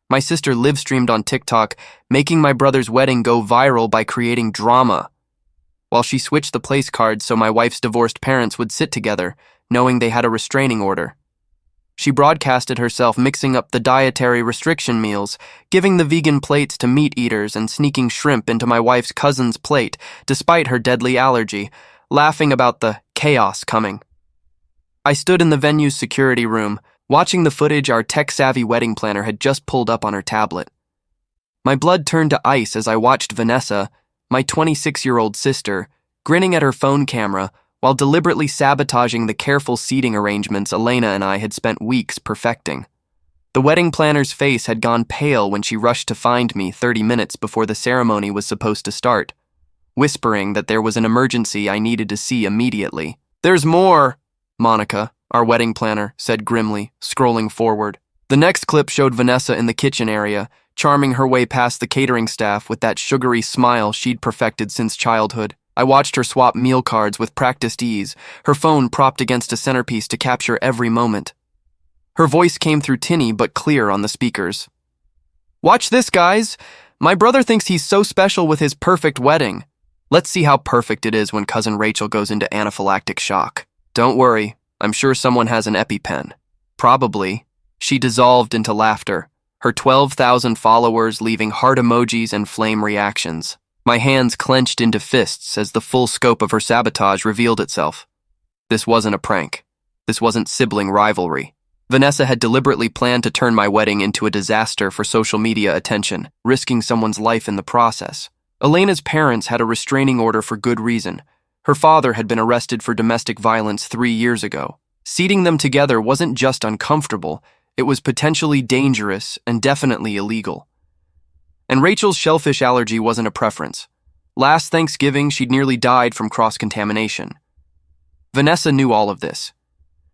My sister live-streamed on TikTok, making my brother's wedding go viral by creating drama, while she switched the place cards so my wife's divorced parents would sit together, knowing they had a restraining order. She broadcasted herself mixing up the dietary restriction meals, giving the vegan plates to meat eaters and sneaking shrimp into my wife's cousin's plate, despite her deadly allergy, laughing about the chaos coming. I stood in the venue's security room, watching the footage our tech-savvy wedding planner had just pulled up on her tablet. My blood turned to ice as I watched Vanessa, my 26-year-old sister, grinning at her phone camera while deliberately sabotaging the careful seating arrangements Elena and I had spent weeks perfecting. The wedding planner's face had gone pale when she rushed to find me 30 minutes before the ceremony was supposed to start, whispering that there was an emergency I needed to see immediately. "There's more," Monica, our wedding planner, said grimly, scrolling forward. The next clip showed Vanessa in the kitchen area, charming her way past the catering staff with that sugary smile she'd perfected since childhood. I watched her swap meal cards with practiced ease, her phone propped against a centerpiece to capture every moment. Her voice came through tinny but clear on the speakers. "Watch this, guys! My brother thinks he's so special with his perfect wedding. Let's see how perfect it is when Cousin Rachel goes into anaphylactic shock. Don't worry, I'm sure someone has an EpiPen. Probably." She dissolved into laughter, her 12,000 followers leaving heart emojis and flame reactions. My hands clenched into fists as the full scope of her sabotage revealed itself. This wasn't a prank. This wasn't sibling rivalry. Vanessa had deliberately planned to turn my wedding into a disaster for social media attention, risking someone's life in the process. Elena's parents had a restraining order for good reason. Her father had been arrested for domestic violence 3 years ago. Seating them together wasn't just uncomfortable, it was potentially dangerous and definitely illegal. And Rachel's shellfish allergy wasn't a preference. Last Thanksgiving, she'd nearly died from cross-contamination. Vanessa knew all of this.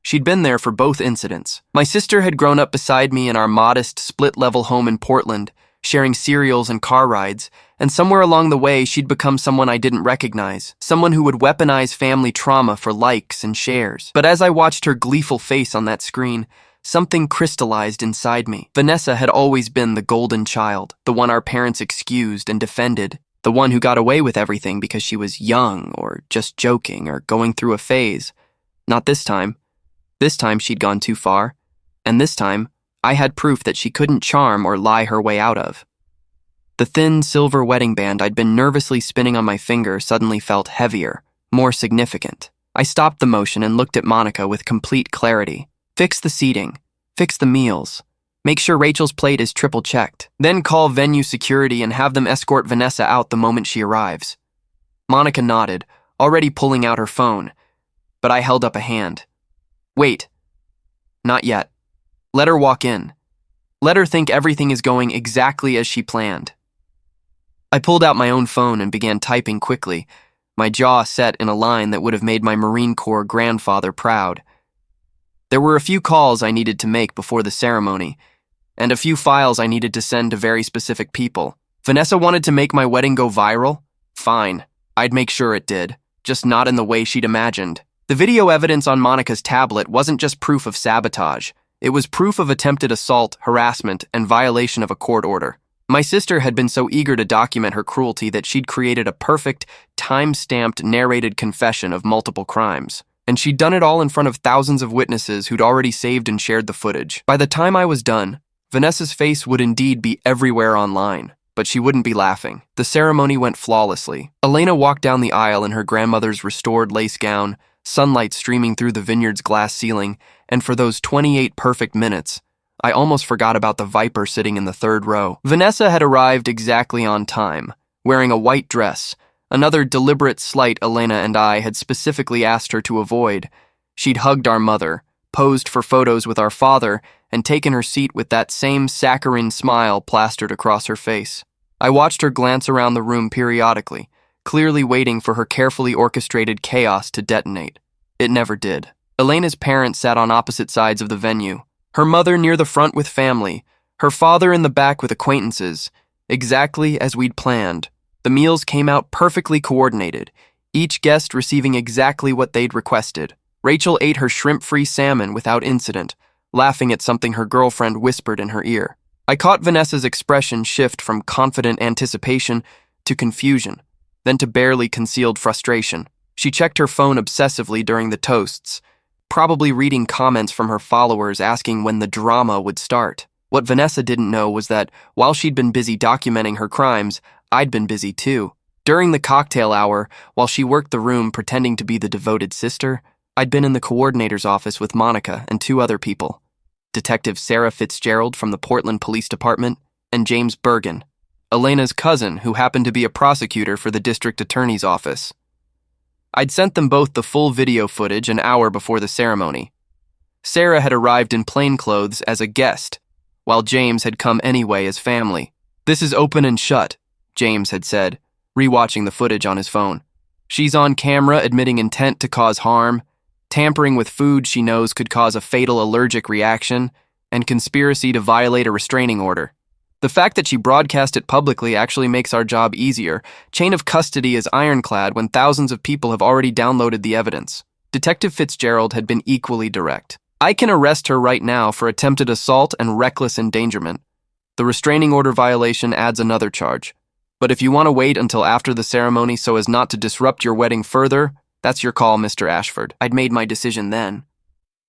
She'd been there for both incidents. My sister had grown up beside me in our modest, split-level home in Portland, sharing cereals and car rides, and somewhere along the way, she'd become someone I didn't recognize, someone who would weaponize family trauma for likes and shares. But as I watched her gleeful face on that screen, something crystallized inside me. Vanessa had always been the golden child, the one our parents excused and defended, the one who got away with everything because she was young or just joking or going through a phase. Not this time. This time she'd gone too far, and this time I had proof that she couldn't charm or lie her way out of. The thin silver wedding band I'd been nervously spinning on my finger suddenly felt heavier, more significant. I stopped the motion and looked at Monica with complete clarity. Fix the seating, fix the meals, make sure Rachel's plate is triple checked, then call venue security and have them escort Vanessa out the moment she arrives. Monica nodded, already pulling out her phone, but I held up a hand. Wait. Not yet. Let her walk in. Let her think everything is going exactly as she planned. I pulled out my own phone and began typing quickly, my jaw set in a line that would have made my Marine Corps grandfather proud. There were a few calls I needed to make before the ceremony, and a few files I needed to send to very specific people. Vanessa wanted to make my wedding go viral? Fine, I'd make sure it did, just not in the way she'd imagined. The video evidence on Monica's tablet wasn't just proof of sabotage, it was proof of attempted assault, harassment, and violation of a court order. My sister had been so eager to document her cruelty that she'd created a perfect, time-stamped, narrated confession of multiple crimes. And she'd done it all in front of thousands of witnesses who'd already saved and shared the footage. By the time I was done, Vanessa's face would indeed be everywhere online, but she wouldn't be laughing. The ceremony went flawlessly. Elena walked down the aisle in her grandmother's restored lace gown, sunlight streaming through the vineyard's glass ceiling, and for those 28 perfect minutes, I almost forgot about the viper sitting in the third row. Vanessa had arrived exactly on time, wearing a white dress, another deliberate slight Elena and I had specifically asked her to avoid. She'd hugged our mother, posed for photos with our father, and taken her seat with that same saccharine smile plastered across her face. I watched her glance around the room periodically, clearly waiting for her carefully orchestrated chaos to detonate. It never did. Elena's parents sat on opposite sides of the venue, her mother near the front with family, her father in the back with acquaintances, exactly as we'd planned. The meals came out perfectly coordinated, each guest receiving exactly what they'd requested. Rachel ate her shrimp-free salmon without incident, laughing at something her girlfriend whispered in her ear. I caught Vanessa's expression shift from confident anticipation to confusion, then to barely concealed frustration. She checked her phone obsessively during the toasts, probably reading comments from her followers asking when the drama would start. What Vanessa didn't know was that while she'd been busy documenting her crimes, I'd been busy too. During the cocktail hour, while she worked the room pretending to be the devoted sister, I'd been in the coordinator's office with Monica and two other people, Detective Sarah Fitzgerald from the Portland Police Department and James Bergen, Elena's cousin who happened to be a prosecutor for the district attorney's office. I'd sent them both the full video footage an hour before the ceremony. Sarah had arrived in plainclothes as a guest, while James had come anyway as family. "This is open and shut," James had said, rewatching the footage on his phone. "She's on camera admitting intent to cause harm, tampering with food she knows could cause a fatal allergic reaction, and conspiracy to violate a restraining order. The fact that she broadcast it publicly actually makes our job easier. Chain of custody is ironclad when thousands of people have already downloaded the evidence." Detective Fitzgerald had been equally direct. "I can arrest her right now for attempted assault and reckless endangerment. The restraining order violation adds another charge. But if you want to wait until after the ceremony so as not to disrupt your wedding further, that's your call, Mr. Ashford." I'd made my decision then.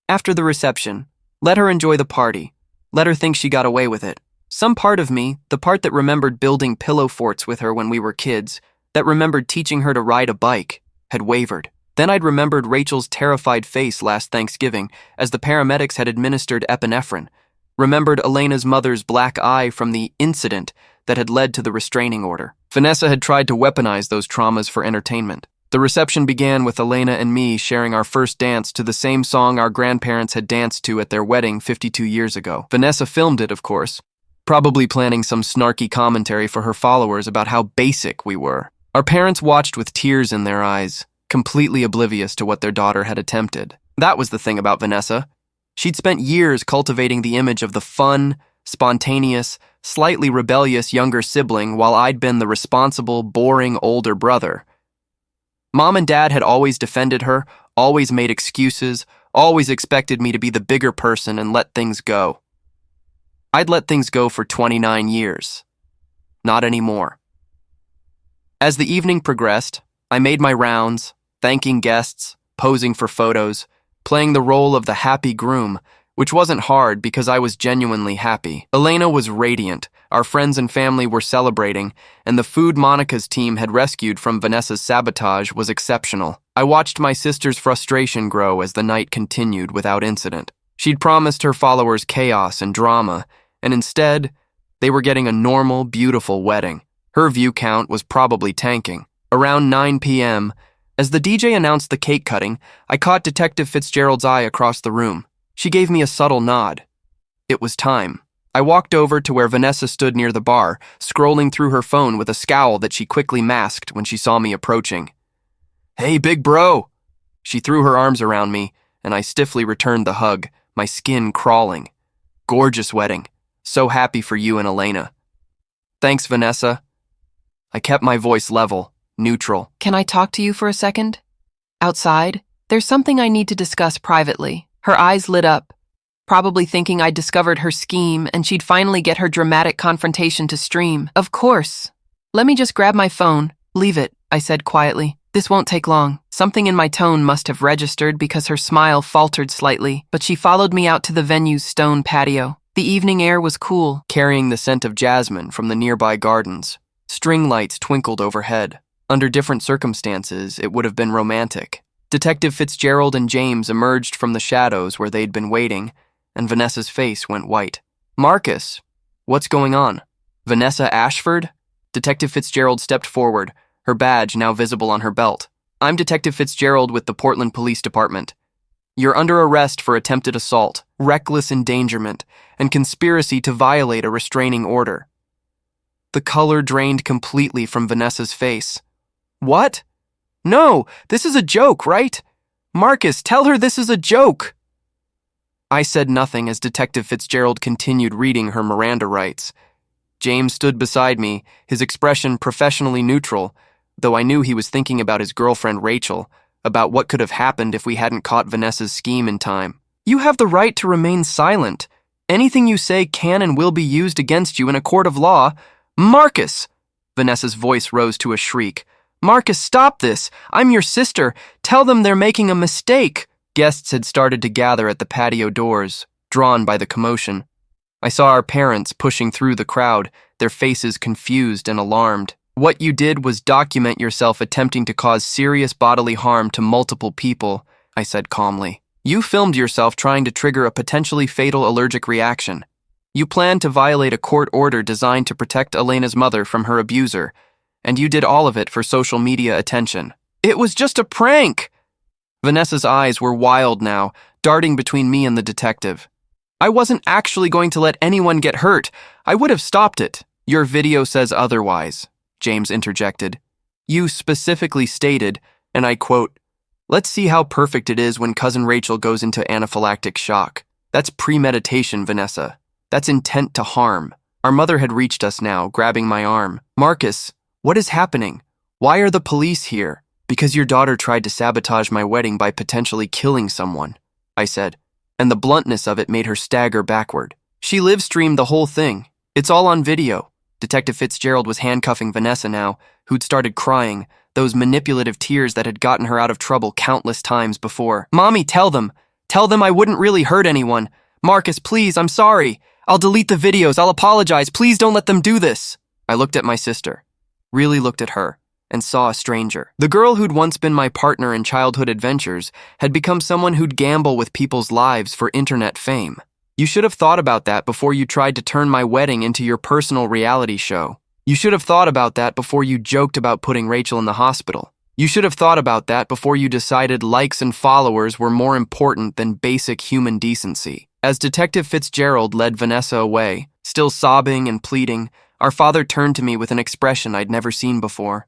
After the reception, let her enjoy the party. Let her think she got away with it. Some part of me, the part that remembered building pillow forts with her when we were kids, that remembered teaching her to ride a bike, had wavered. Then I'd remembered Rachel's terrified face last Thanksgiving as the paramedics had administered epinephrine, remembered Elena's mother's black eye from the incident that had led to the restraining order. Vanessa had tried to weaponize those traumas for entertainment. The reception began with Elena and me sharing our first dance to the same song our grandparents had danced to at their wedding 52 years ago. Vanessa filmed it, of course, probably planning some snarky commentary for her followers about how basic we were. Our parents watched with tears in their eyes, completely oblivious to what their daughter had attempted. That was the thing about Vanessa. She'd spent years cultivating the image of the fun, spontaneous, slightly rebellious younger sibling while I'd been the responsible, boring older brother. Mom and Dad had always defended her, always made excuses, always expected me to be the bigger person and let things go. I'd let things go for 29 years. Not anymore. As the evening progressed, I made my rounds, thanking guests, posing for photos, playing the role of the happy groom, which wasn't hard because I was genuinely happy. Elena was radiant, our friends and family were celebrating, and the food Monica's team had rescued from Vanessa's sabotage was exceptional. I watched my sister's frustration grow as the night continued without incident. She'd promised her followers chaos and drama, and instead, they were getting a normal, beautiful wedding. Her view count was probably tanking. Around 9 p.m., as the DJ announced the cake cutting, I caught Detective Fitzgerald's eye across the room. She gave me a subtle nod. It was time. I walked over to where Vanessa stood near the bar, scrolling through her phone with a scowl that she quickly masked when she saw me approaching. "Hey, big bro!" She threw her arms around me, and I stiffly returned the hug, my skin crawling. "Gorgeous wedding. So happy for you and Elena." "Thanks, Vanessa." I kept my voice level, neutral. "Can I talk to you for a second? Outside? There's something I need to discuss privately." Her eyes lit up, probably thinking I'd discovered her scheme and she'd finally get her dramatic confrontation to stream. "Of course. Let me just grab my phone." "Leave it," I said quietly. "This won't take long." Something in my tone must have registered because her smile faltered slightly, but she followed me out to the venue's stone patio. The evening air was cool, carrying the scent of jasmine from the nearby gardens. String lights twinkled overhead. Under different circumstances, it would have been romantic. Detective Fitzgerald and James emerged from the shadows where they'd been waiting, and Vanessa's face went white. "Marcus, what's going on?" "Vanessa Ashford?" Detective Fitzgerald stepped forward, her badge now visible on her belt. "I'm Detective Fitzgerald with the Portland Police Department. You're under arrest for attempted assault, reckless endangerment, and conspiracy to violate a restraining order." The color drained completely from Vanessa's face. "What? No, this is a joke, right? Marcus, tell her this is a joke." I said nothing as Detective Fitzgerald continued reading her Miranda rights. James stood beside me, his expression professionally neutral, though I knew he was thinking about his girlfriend Rachel, about what could have happened if we hadn't caught Vanessa's scheme in time. "You have the right to remain silent. Anything you say can and will be used against you in a court of law. Marcus! Vanessa's voice rose to a shriek. Marcus, stop this! I'm your sister! Tell them they're making a mistake! Guests had started to gather at the patio doors, drawn by the commotion. I saw our parents pushing through the crowd, their faces confused and alarmed. What you did was document yourself attempting to cause serious bodily harm to multiple people, I said calmly. You filmed yourself trying to trigger a potentially fatal allergic reaction. You planned to violate a court order designed to protect Elena's mother from her abuser, and you did all of it for social media attention. It was just a prank! Vanessa's eyes were wild now, darting between me and the detective. I wasn't actually going to let anyone get hurt. I would have stopped it. Your video says otherwise, James interjected. You specifically stated, and I quote, "Let's see how perfect it is when Cousin Rachel goes into anaphylactic shock." That's premeditation, Vanessa. That's intent to harm. Our mother had reached us now, grabbing my arm. Marcus, what is happening? Why are the police here? Because your daughter tried to sabotage my wedding by potentially killing someone, I said, and the bluntness of it made her stagger backward. She live-streamed the whole thing. It's all on video. Detective Fitzgerald was handcuffing Vanessa now, who'd started crying, those manipulative tears that had gotten her out of trouble countless times before. Mommy, tell them. Tell them I wouldn't really hurt anyone. Marcus, please, I'm sorry. I'll delete the videos. I'll apologize. Please don't let them do this. I looked at my sister, really looked at her, and saw a stranger. The girl who'd once been my partner in childhood adventures had become someone who'd gamble with people's lives for internet fame. You should have thought about that before you tried to turn my wedding into your personal reality show. You should have thought about that before you joked about putting Rachel in the hospital. You should have thought about that before you decided likes and followers were more important than basic human decency. As Detective Fitzgerald led Vanessa away, still sobbing and pleading, our father turned to me with an expression I'd never seen before.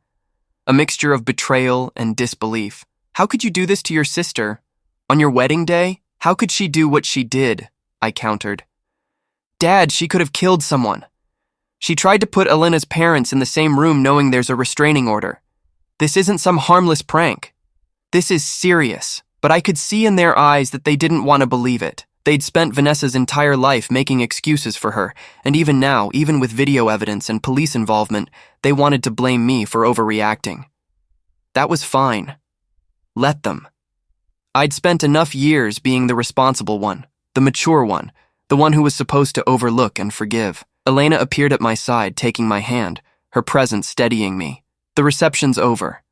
A mixture of betrayal and disbelief. How could you do this to your sister? On your wedding day? How could she do what she did? I countered. Dad, she could have killed someone. She tried to put Elena's parents in the same room knowing there's a restraining order. This isn't some harmless prank. This is serious, but I could see in their eyes that they didn't want to believe it. They'd spent Vanessa's entire life making excuses for her, and even now, even with video evidence and police involvement, they wanted to blame me for overreacting. That was fine. Let them. I'd spent enough years being the responsible one, the mature one, the one who was supposed to overlook and forgive. Elena appeared at my side, taking my hand, her presence steadying me. The reception's over,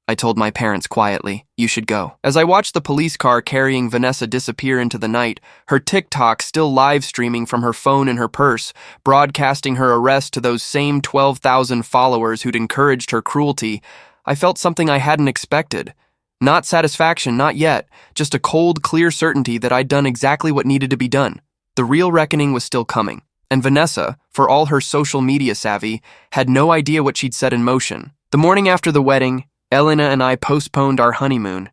I told my parents quietly. You should go. As I watched the police car carrying Vanessa disappear into the night, her TikTok still live streaming from her phone in her purse, broadcasting her arrest to those same 12,000 followers who'd encouraged her cruelty, I felt something I hadn't expected. Not satisfaction, not yet, just a cold, clear certainty that I'd done exactly what needed to be done. The real reckoning was still coming, and Vanessa, for all her social media savvy, had no idea what she'd set in motion. The morning after the wedding, Elena and I postponed our honeymoon.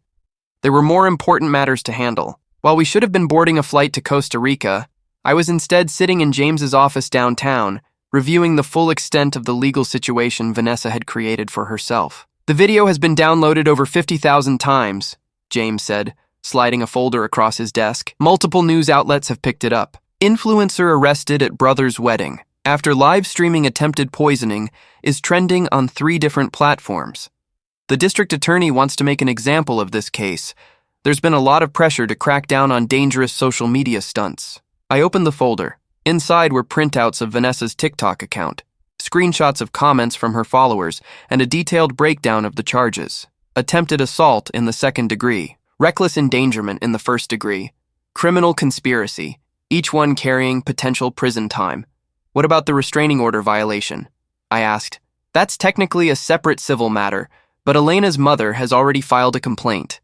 There were more important matters to handle. While we should have been boarding a flight to Costa Rica, I was instead sitting in James's office downtown, reviewing the full extent of the legal situation Vanessa had created for herself. The video has been downloaded over 50,000 times, James said, sliding a folder across his desk. Multiple news outlets have picked it up. Influencer arrested at brother's wedding after live streaming attempted poisoning is trending on 3 different platforms. The district attorney wants to make an example of this case. There's been a lot of pressure to crack down on dangerous social media stunts. I opened the folder. Inside were printouts of Vanessa's TikTok account, screenshots of comments from her followers, and a detailed breakdown of the charges. Attempted assault in the 2nd degree, reckless endangerment in the 1st degree, criminal conspiracy, each one carrying potential prison time. What about the restraining order violation? I asked. That's technically a separate civil matter, but Elena's mother has already filed a complaint.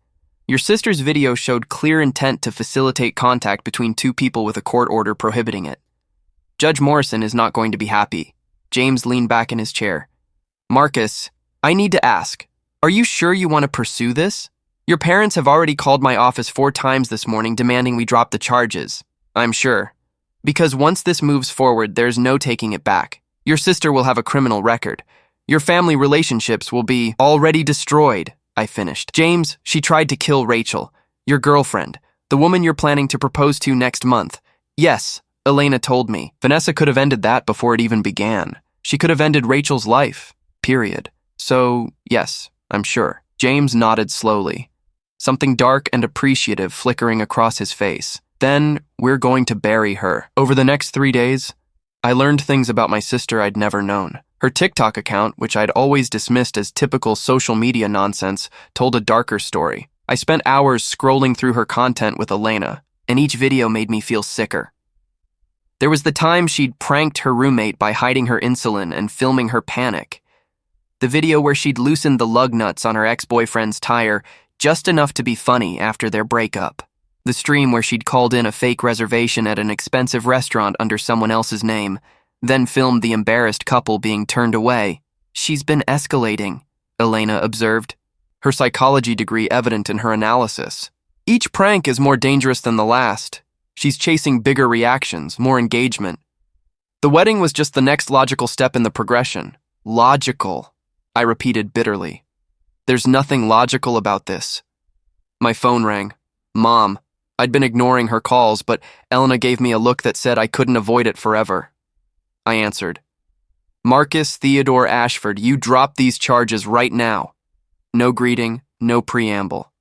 Your sister's video showed clear intent to facilitate contact between 2 people with a court order prohibiting it. Judge Morrison is not going to be happy. James leaned back in his chair. Marcus, I need to ask, are you sure you want to pursue this? Your parents have already called my office 4 times this morning demanding we drop the charges. I'm sure. Because once this moves forward, there's no taking it back. Your sister will have a criminal record. Your family relationships will be already destroyed, I finished. James, she tried to kill Rachel, your girlfriend, the woman you're planning to propose to next month. Yes, Elena told me. Vanessa could have ended that before it even began. She could have ended Rachel's life, period. So, yes, I'm sure. James nodded slowly, something dark and appreciative flickering across his face. Then, we're going to bury her. Over the next 3 days, I learned things about my sister I'd never known. Her TikTok account, which I'd always dismissed as typical social media nonsense, told a darker story. I spent hours scrolling through her content with Elena, and each video made me feel sicker. There was the time she'd pranked her roommate by hiding her insulin and filming her panic. The video where she'd loosened the lug nuts on her ex-boyfriend's tire just enough to be funny after their breakup. The stream where she'd called in a fake reservation at an expensive restaurant under someone else's name, then filmed the embarrassed couple being turned away. She's been escalating, Elena observed, her psychology degree evident in her analysis. Each prank is more dangerous than the last. She's chasing bigger reactions, more engagement. The wedding was just the next logical step in the progression. Logical, I repeated bitterly. There's nothing logical about this. My phone rang. Mom. I'd been ignoring her calls, but Elena gave me a look that said I couldn't avoid it forever. I answered. Marcus Theodore Ashford, you drop these charges right now. No greeting, no preamble.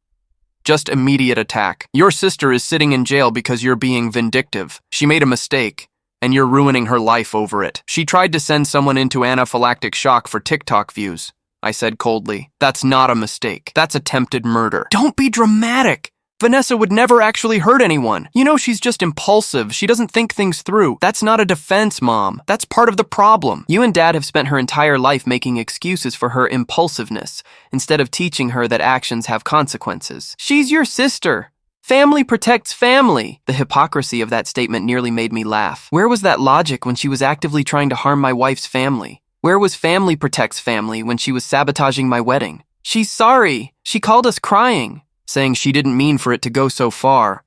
Just immediate attack. Your sister is sitting in jail because you're being vindictive. She made a mistake, and you're ruining her life over it. She tried to send someone into anaphylactic shock for TikTok views, I said coldly. That's not a mistake. That's attempted murder. Don't be dramatic. Vanessa would never actually hurt anyone. You know, she's just impulsive. She doesn't think things through. That's not a defense, Mom. That's part of the problem. You and Dad have spent her entire life making excuses for her impulsiveness, instead of teaching her that actions have consequences. She's your sister. Family protects family. The hypocrisy of that statement nearly made me laugh. Where was that logic when she was actively trying to harm my wife's family? Where was family protects family when she was sabotaging my wedding? She's sorry. She called us crying, saying she didn't mean for it to go so far.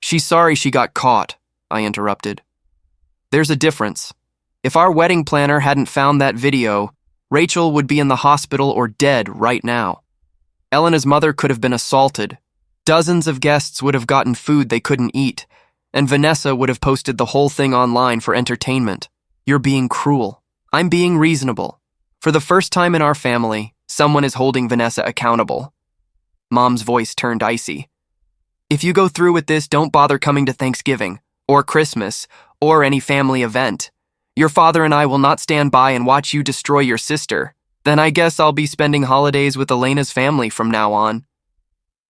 She's sorry she got caught, I interrupted. There's a difference. If our wedding planner hadn't found that video, Rachel would be in the hospital or dead right now. Elena's mother could have been assaulted. Dozens of guests would have gotten food they couldn't eat, and Vanessa would have posted the whole thing online for entertainment. You're being cruel. I'm being reasonable. For the first time in our family, someone is holding Vanessa accountable. Mom's voice turned icy. If you go through with this, don't bother coming to Thanksgiving, or Christmas, or any family event. Your father and I will not stand by and watch you destroy your sister. Then I guess I'll be spending holidays with Elena's family from now on.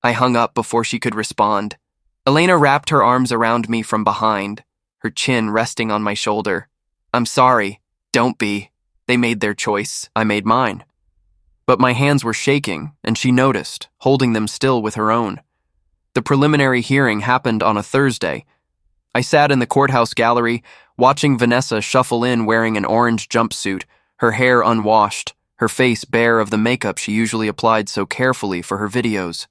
I hung up before she could respond. Elena wrapped her arms around me from behind, her chin resting on my shoulder. I'm sorry. Don't be. They made their choice. I made mine. But my hands were shaking, and she noticed, holding them still with her own. The preliminary hearing happened on a Thursday. I sat in the courthouse gallery, watching Vanessa shuffle in wearing an orange jumpsuit, her hair unwashed, her face bare of the makeup she usually applied so carefully for her videos.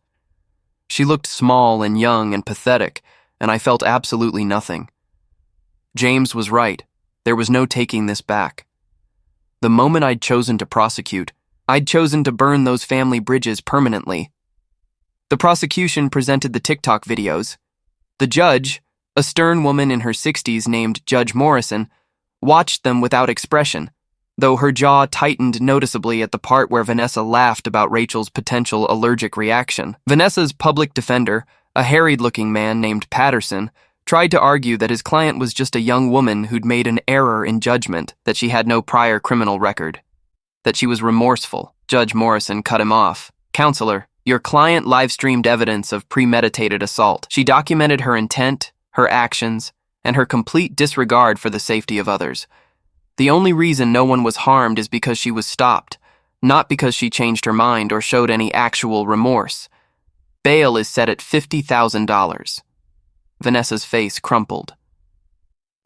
She looked small and young and pathetic, and I felt absolutely nothing. James was right. There was no taking this back. The moment I'd chosen to prosecute, I'd chosen to burn those family bridges permanently. The prosecution presented the TikTok videos. The judge, a stern woman in her 60s named Judge Morrison, watched them without expression, though her jaw tightened noticeably at the part where Vanessa laughed about Rachel's potential allergic reaction. Vanessa's public defender, a harried-looking man named Patterson, tried to argue that his client was just a young woman who'd made an error in judgment, that she had no prior criminal record, that she was remorseful. Judge Morrison cut him off. Counselor, your client live-streamed evidence of premeditated assault. She documented her intent, her actions, and her complete disregard for the safety of others. The only reason no one was harmed is because she was stopped, not because she changed her mind or showed any actual remorse. Bail is set at $50,000. Vanessa's face crumpled.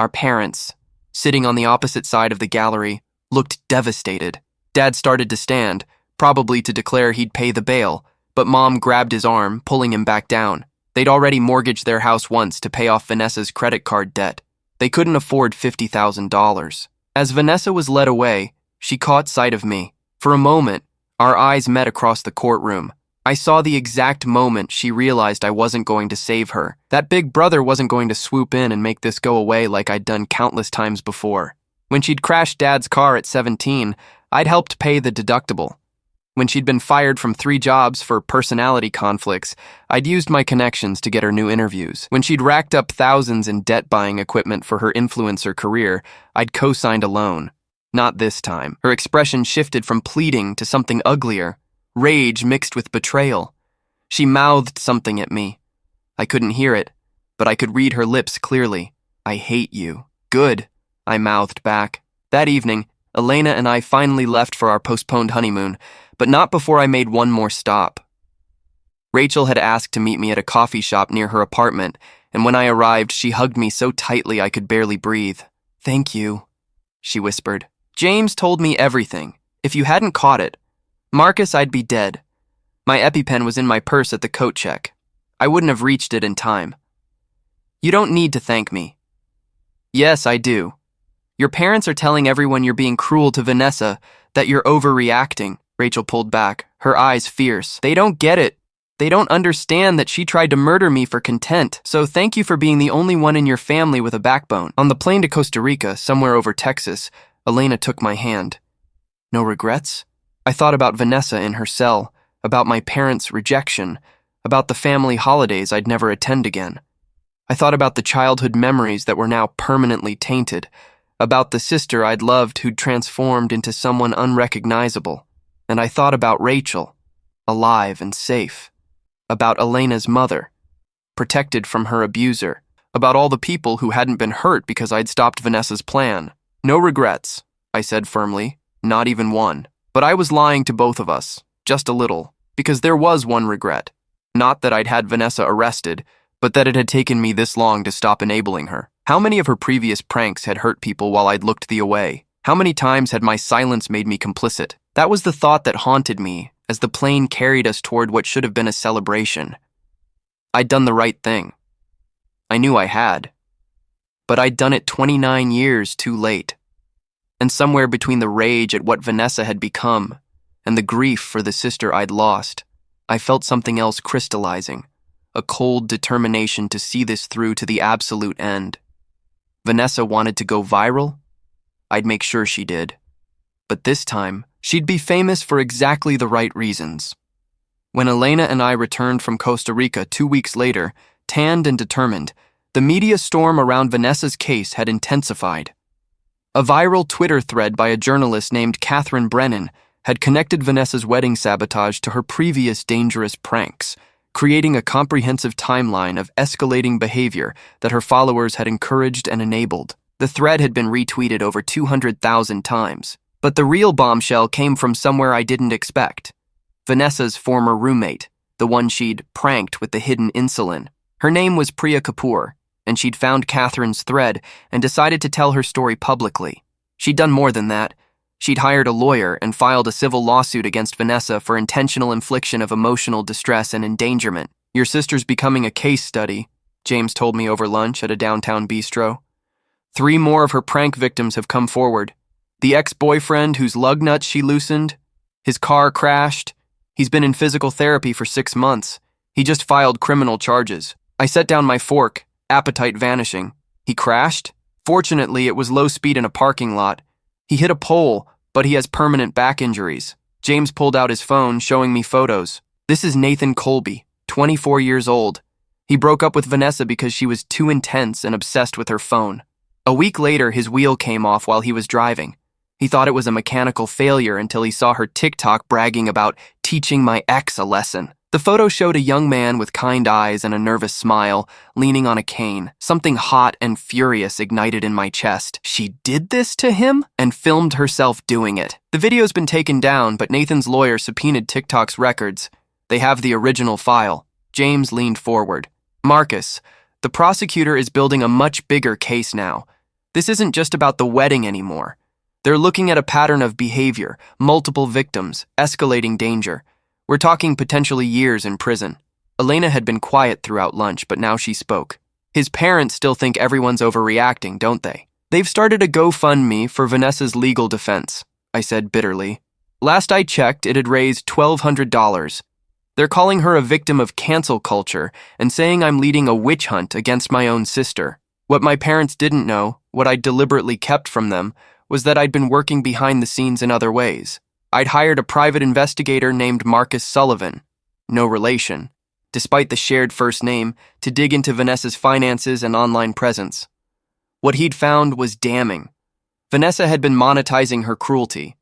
Our parents, sitting on the opposite side of the gallery, looked devastated. Dad started to stand, probably to declare he'd pay the bail, but Mom grabbed his arm, pulling him back down. They'd already mortgaged their house once to pay off Vanessa's credit card debt. They couldn't afford $50,000. As Vanessa was led away, she caught sight of me. For a moment, our eyes met across the courtroom. I saw the exact moment she realized I wasn't going to save her. That big brother wasn't going to swoop in and make this go away like I'd done countless times before. When she'd crashed Dad's car at 17, I'd helped pay the deductible. When she'd been fired from 3 jobs for personality conflicts, I'd used my connections to get her new interviews. When she'd racked up thousands in debt-buying equipment for her influencer career, I'd co-signed a loan. Not this time. Her expression shifted from pleading to something uglier, rage mixed with betrayal. She mouthed something at me. I couldn't hear it, but I could read her lips clearly. "I hate you." "Good," I mouthed back. That evening, Elena and I finally left for our postponed honeymoon, but not before I made one more stop. Rachel had asked to meet me at a coffee shop near her apartment, and when I arrived, she hugged me so tightly I could barely breathe. "Thank you," she whispered. "James told me everything. If you hadn't caught it, Marcus, I'd be dead. My EpiPen was in my purse at the coat check. I wouldn't have reached it in time." "You don't need to thank me." "Yes, I do. Your parents are telling everyone you're being cruel to Vanessa, that you're overreacting." Rachel pulled back, her eyes fierce. "They don't get it. They don't understand that she tried to murder me for content. So thank you for being the only one in your family with a backbone." On the plane to Costa Rica, somewhere over Texas, Elena took my hand. "No regrets?" I thought about Vanessa in her cell, about my parents' rejection, about the family holidays I'd never attend again. I thought about the childhood memories that were now permanently tainted, about the sister I'd loved who'd transformed into someone unrecognizable. And I thought about Rachel, alive and safe, about Elena's mother, protected from her abuser, about all the people who hadn't been hurt because I'd stopped Vanessa's plan. "No regrets," I said firmly, "not even one." But I was lying to both of us, just a little, because there was one regret. Not that I'd had Vanessa arrested, but that it had taken me this long to stop enabling her. How many of her previous pranks had hurt people while I'd looked the away? How many times had my silence made me complicit? That was the thought that haunted me as the plane carried us toward what should have been a celebration. I'd done the right thing. I knew I had. But I'd done it 29 years too late. And somewhere between the rage at what Vanessa had become and the grief for the sister I'd lost, I felt something else crystallizing, a cold determination to see this through to the absolute end. Vanessa wanted to go viral? I'd make sure she did. But this time, she'd be famous for exactly the right reasons. When Elena and I returned from Costa Rica 2 weeks later, tanned and determined, the media storm around Vanessa's case had intensified. A viral Twitter thread by a journalist named Catherine Brennan had connected Vanessa's wedding sabotage to her previous dangerous pranks, creating a comprehensive timeline of escalating behavior that her followers had encouraged and enabled. The thread had been retweeted over 200,000 times. But the real bombshell came from somewhere I didn't expect. Vanessa's former roommate, the one she'd pranked with the hidden insulin. Her name was Priya Kapoor, and she'd found Catherine's thread and decided to tell her story publicly. She'd done more than that. She'd hired a lawyer and filed a civil lawsuit against Vanessa for intentional infliction of emotional distress and endangerment. "Your sister's becoming a case study," James told me over lunch at a downtown bistro. 3 more of her prank victims have come forward. The ex-boyfriend whose lug nuts she loosened, his car crashed. He's been in physical therapy for 6 months. He just filed criminal charges. I set down my fork, appetite vanishing. He crashed? Fortunately, it was low speed in a parking lot. He hit a pole, but he has permanent back injuries. James pulled out his phone, showing me photos. This is Nathan Colby, 24 years old. He broke up with Vanessa because she was too intense and obsessed with her phone. A week later, his wheel came off while he was driving. He thought it was a mechanical failure until he saw her TikTok bragging about teaching my ex a lesson. The photo showed a young man with kind eyes and a nervous smile, leaning on a cane. Something hot and furious ignited in my chest. She did this to him? And filmed herself doing it. The video's been taken down, but Nathan's lawyer subpoenaed TikTok's records. They have the original file. James leaned forward. "Marcus, the prosecutor is building a much bigger case now. This isn't just about the wedding anymore. They're looking at a pattern of behavior, multiple victims, escalating danger. We're talking potentially years in prison." Elena had been quiet throughout lunch, but now she spoke. "His parents still think everyone's overreacting, don't they? They've started a GoFundMe for Vanessa's legal defense," I said bitterly. "Last I checked, it had raised $1,200. They're calling her a victim of cancel culture and saying I'm leading a witch hunt against my own sister. What my parents didn't know, what I deliberately kept from them, was that I'd been working behind the scenes in other ways. I'd hired a private investigator named Marcus Sullivan, no relation, despite the shared first name, to dig into Vanessa's finances and online presence. What he'd found was damning. Vanessa had been monetizing her cruelty.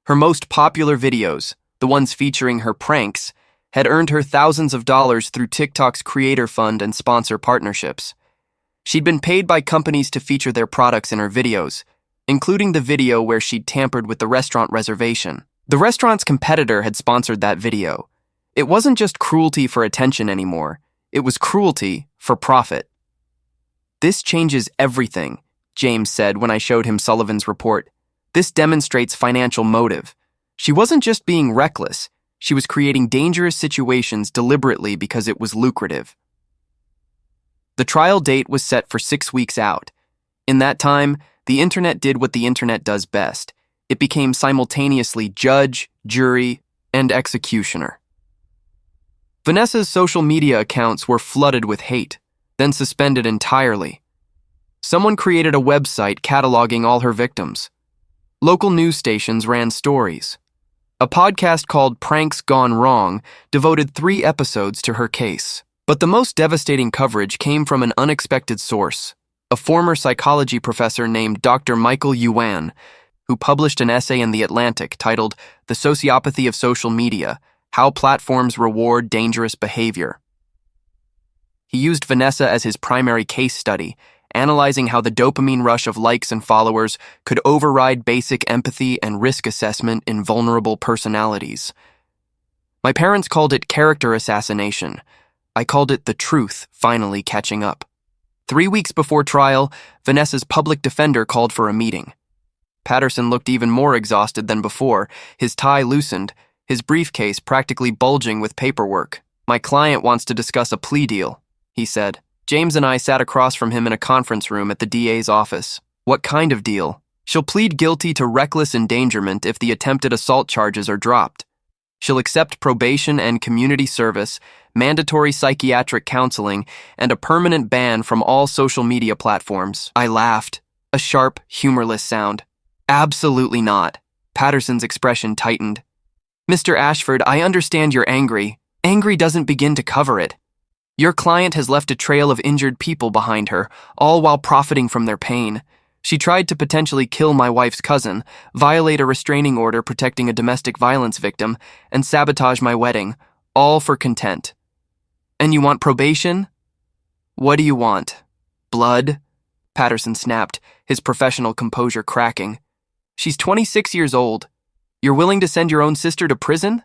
Her most popular videos, the ones featuring her pranks, had earned her thousands of dollars through TikTok's creator fund and sponsor partnerships. She'd been paid by companies to feature their products in her videos, including the video where she'd tampered with the restaurant reservation. The restaurant's competitor had sponsored that video. It wasn't just cruelty for attention anymore. It was cruelty for profit. "This changes everything," James said when I showed him Sullivan's report. "This demonstrates financial motive. She wasn't just being reckless. She was creating dangerous situations deliberately because it was lucrative." The trial date was set for 6 weeks out. In that time, the internet did what the internet does best. It became simultaneously judge, jury, and executioner. Vanessa's social media accounts were flooded with hate, then suspended entirely. Someone created a website cataloging all her victims. Local news stations ran stories. A podcast called Pranks Gone Wrong devoted 3 episodes to her case. But the most devastating coverage came from an unexpected source, a former psychology professor named Dr. Michael Yuan, who published an essay in The Atlantic titled "The Sociopathy of Social Media: How Platforms Reward Dangerous Behavior." He used Vanessa as his primary case study, analyzing how the dopamine rush of likes and followers could override basic empathy and risk assessment in vulnerable personalities. My parents called it character assassination. I called it the truth finally catching up. 3 weeks before trial, Vanessa's public defender called for a meeting. Patterson looked even more exhausted than before, his tie loosened, his briefcase practically bulging with paperwork. "My client wants to discuss a plea deal," he said. James and I sat across from him in a conference room at the DA's office. "What kind of deal?" "She'll plead guilty to reckless endangerment if the attempted assault charges are dropped. She'll accept probation and community service, mandatory psychiatric counseling, and a permanent ban from all social media platforms." I laughed, a sharp, humorless sound. "Absolutely not." Patterson's expression tightened. "Mr. Ashford, I understand you're angry. Angry doesn't begin to cover it. Your client has left a trail of injured people behind her, all while profiting from their pain. She tried to potentially kill my wife's cousin, violate a restraining order protecting a domestic violence victim, and sabotage my wedding, all for content. And you want probation? What do you want? Blood?" Patterson snapped, his professional composure cracking. "She's 26 years old. You're willing to send your own sister to prison?"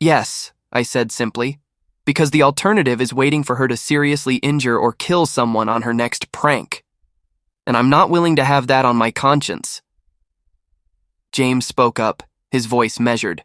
"Yes," I said simply, "because the alternative is waiting for her to seriously injure or kill someone on her next prank. And I'm not willing to have that on my conscience." James spoke up, his voice measured.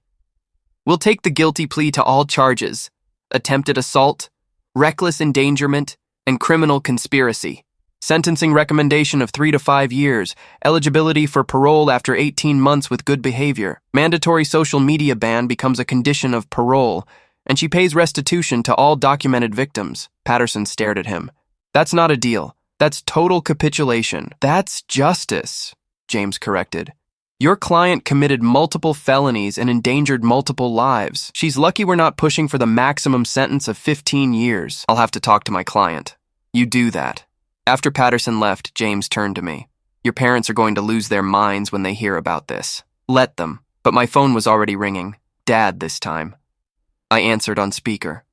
"We'll take the guilty plea to all charges: attempted assault, reckless endangerment, and criminal conspiracy. Sentencing recommendation of 3 to 5 years, eligibility for parole after 18 months with good behavior. Mandatory social media ban becomes a condition of parole, and she pays restitution to all documented victims." Patterson stared at him. "That's not a deal. That's total capitulation." "That's justice," James corrected. "Your client committed multiple felonies and endangered multiple lives. She's lucky we're not pushing for the maximum sentence of 15 years. I'll have to talk to my client." "You do that." After Patterson left, James turned to me. "Your parents are going to lose their minds when they hear about this." "Let them." But my phone was already ringing. Dad this time. I answered on speaker.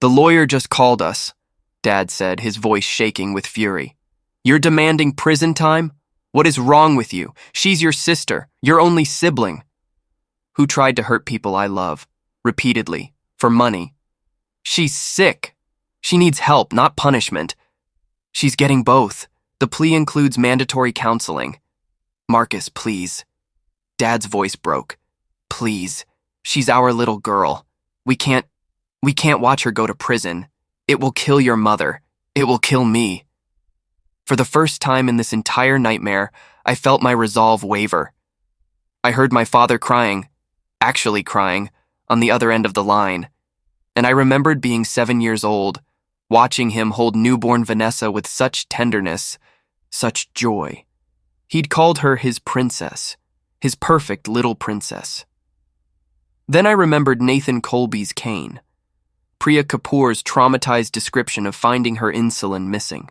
"The lawyer just called us," Dad said, his voice shaking with fury. "You're demanding prison time? What is wrong with you? She's your sister, your only sibling." "Who tried to hurt people I love, repeatedly, for money. She's sick. She needs help, not punishment. She's getting both. The plea includes mandatory counseling." "Marcus, please." Dad's voice broke. "Please. She's our little girl. We can't watch her go to prison. It will kill your mother. It will kill me." For the first time in this entire nightmare, I felt my resolve waver. I heard my father crying, actually crying, on the other end of the line, and I remembered being 7 years old, watching him hold newborn Vanessa with such tenderness, such joy. He'd called her his princess, his perfect little princess. Then I remembered Nathan Colby's cane, Priya Kapoor's traumatized description of finding her insulin missing,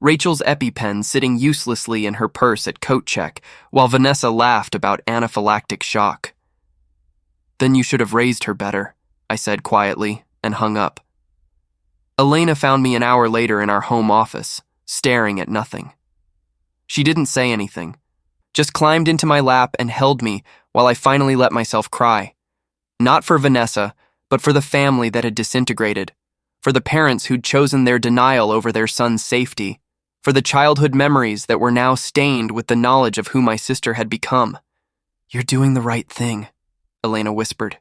Rachel's EpiPen sitting uselessly in her purse at coat check while Vanessa laughed about anaphylactic shock. "Then you should have raised her better," I said quietly, and hung up. Elena found me an hour later in our home office, staring at nothing. She didn't say anything, just climbed into my lap and held me while I finally let myself cry. Not for Vanessa, but for the family that had disintegrated, for the parents who'd chosen their denial over their son's safety, for the childhood memories that were now stained with the knowledge of who my sister had become. "You're doing the right thing," Elena whispered.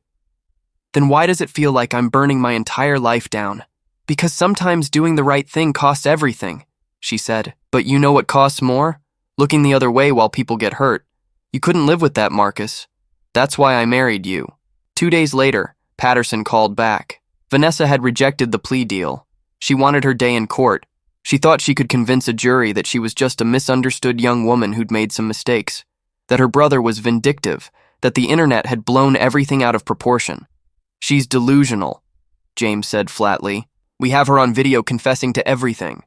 "Then why does it feel like I'm burning my entire life down?" "Because sometimes doing the right thing costs everything," she said. "But you know what costs more? Looking the other way while people get hurt. You couldn't live with that, Marcus. That's why I married you." 2 days later, Patterson called back. Vanessa had rejected the plea deal. She wanted her day in court. She thought she could convince a jury that she was just a misunderstood young woman who'd made some mistakes, that her brother was vindictive, that the internet had blown everything out of proportion. "She's delusional," James said flatly. "We have her on video confessing to everything.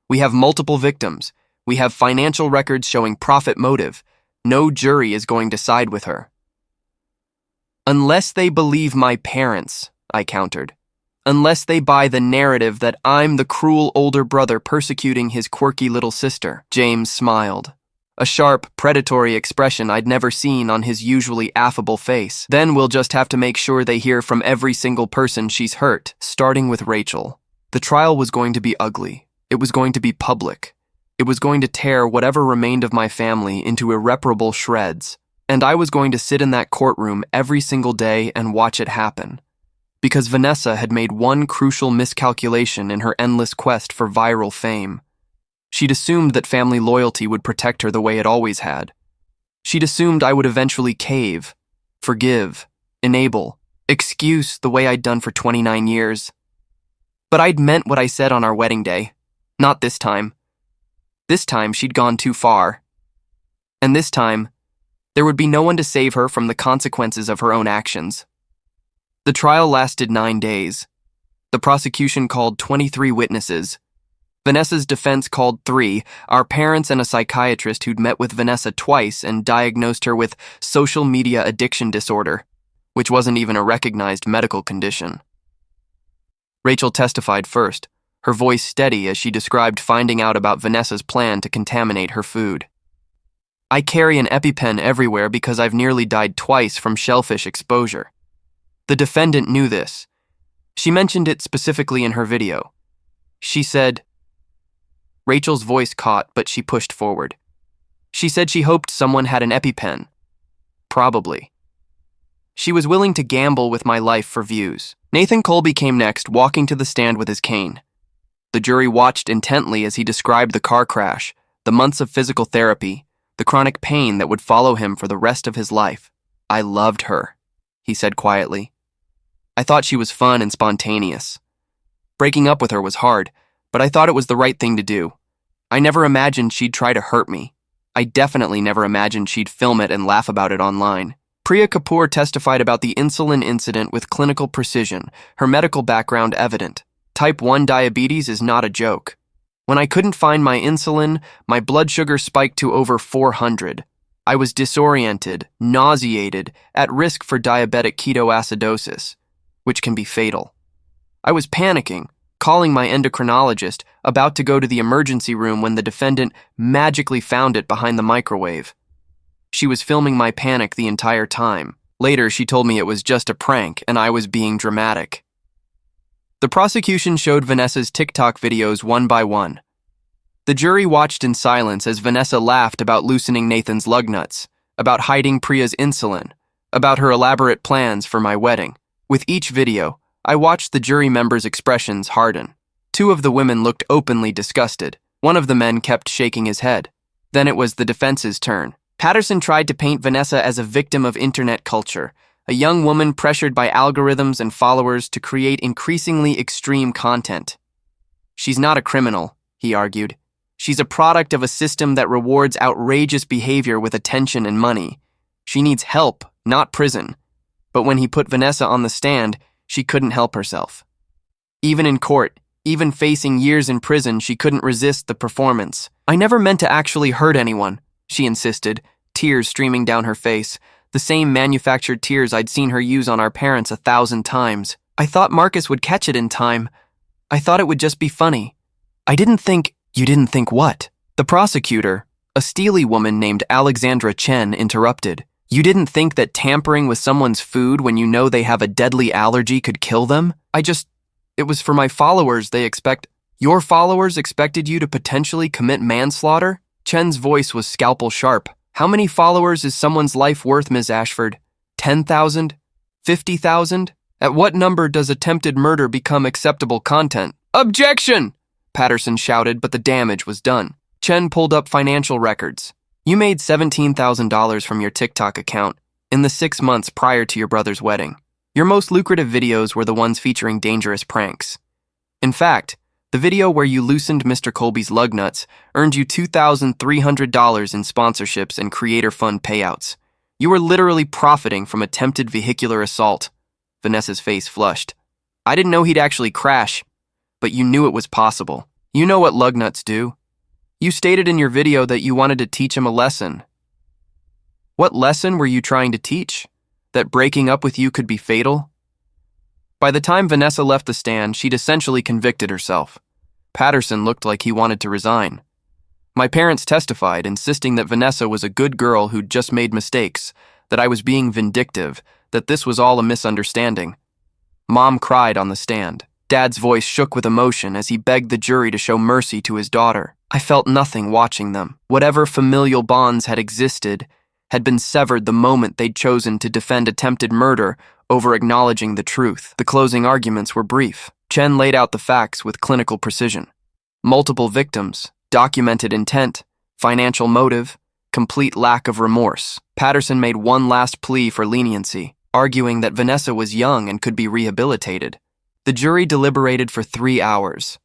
We have multiple victims. We have financial records showing profit motive. No jury is going to side with her." "Unless they believe my parents," I countered. "Unless they buy the narrative that I'm the cruel older brother persecuting his quirky little sister." James smiled, a sharp, predatory expression I'd never seen on his usually affable face. "Then we'll just have to make sure they hear from every single person she's hurt, starting with Rachel." The trial was going to be ugly. It was going to be public. It was going to tear whatever remained of my family into irreparable shreds, and I was going to sit in that courtroom every single day and watch it happen. Because Vanessa had made one crucial miscalculation in her endless quest for viral fame. She'd assumed that family loyalty would protect her the way it always had. She'd assumed I would eventually cave, forgive, enable, excuse the way I'd done for 29 years. But I'd meant what I said on our wedding day. Not this time. This time she'd gone too far. And this time, there would be no one to save her from the consequences of her own actions. The trial lasted 9 days. The prosecution called 23 witnesses. Vanessa's defense called 3, our parents and a psychiatrist who'd met with Vanessa twice and diagnosed her with social media addiction disorder, which wasn't even a recognized medical condition. Rachel testified first, her voice steady as she described finding out about Vanessa's plan to contaminate her food. "I carry an EpiPen everywhere because I've nearly died twice from shellfish exposure." The defendant knew this. She mentioned it specifically in her video. She said, Rachel's voice caught, but she pushed forward. She said she hoped someone had an EpiPen. Probably. She was willing to gamble with my life for views. Nathan Colby came next, walking to the stand with his cane. The jury watched intently as he described the car crash, the months of physical therapy, the chronic pain that would follow him for the rest of his life. "I loved her," he said quietly. "I thought she was fun and spontaneous. Breaking up with her was hard, but I thought it was the right thing to do. I never imagined she'd try to hurt me. I definitely never imagined she'd film it and laugh about it online." Priya Kapoor testified about the insulin incident with clinical precision, her medical background evident. Type 1 diabetes is not a joke. "When I couldn't find my insulin, my blood sugar spiked to over 400. I was disoriented, nauseated, at risk for diabetic ketoacidosis, which can be fatal. I was panicking, calling my endocrinologist, about to go to the emergency room when the defendant magically found it behind the microwave. She was filming my panic the entire time. Later, she told me it was just a prank and I was being dramatic." The prosecution showed Vanessa's TikTok videos one by one. The jury watched in silence as Vanessa laughed about loosening Nathan's lug nuts, about hiding Priya's insulin, about her elaborate plans for my wedding. With each video, I watched the jury members' expressions harden. 2 of the women looked openly disgusted. One of the men kept shaking his head. Then it was the defense's turn. Patterson tried to paint Vanessa as a victim of internet culture, a young woman pressured by algorithms and followers to create increasingly extreme content. She's not a criminal, he argued. She's a product of a system that rewards outrageous behavior with attention and money. She needs help, not prison. But when he put Vanessa on the stand, she couldn't help herself. Even in court, even facing years in prison, she couldn't resist the performance. "I never meant to actually hurt anyone," she insisted, tears streaming down her face, the same manufactured tears I'd seen her use on our parents 1,000 times. "I thought Marcus would catch it in time. I thought it would just be funny. I didn't think—" "You didn't think what?" The prosecutor, a steely woman named Alexandra Chen, interrupted. "You didn't think that tampering with someone's food when you know they have a deadly allergy could kill them? It was for my followers. Your followers expected you to potentially commit manslaughter?" Chen's voice was scalpel sharp. "How many followers is someone's life worth, Ms. Ashford? 10,000? 50,000? At what number does attempted murder become acceptable content?" "Objection!" Patterson shouted, but the damage was done. Chen pulled up financial records. "You made $17,000 from your TikTok account in the 6 months prior to your brother's wedding. Your most lucrative videos were the ones featuring dangerous pranks. In fact, the video where you loosened Mr. Colby's lug nuts earned you $2,300 in sponsorships and creator fund payouts. You were literally profiting from attempted vehicular assault." Vanessa's face flushed. "I didn't know he'd actually crash, but you knew it was possible. You know what lug nuts do. You stated in your video that you wanted to teach him a lesson. What lesson were you trying to teach? That breaking up with you could be fatal?" By the time Vanessa left the stand, she'd essentially convicted herself. Patterson looked like he wanted to resign. My parents testified, insisting that Vanessa was a good girl who'd just made mistakes, that I was being vindictive, that this was all a misunderstanding. Mom cried on the stand. Dad's voice shook with emotion as he begged the jury to show mercy to his daughter. I felt nothing watching them. Whatever familial bonds had existed had been severed the moment they'd chosen to defend attempted murder over acknowledging the truth. The closing arguments were brief. Chen laid out the facts with clinical precision. Multiple victims, documented intent, financial motive, complete lack of remorse. Patterson made one last plea for leniency, arguing that Vanessa was young and could be rehabilitated. The jury deliberated for 3 hours.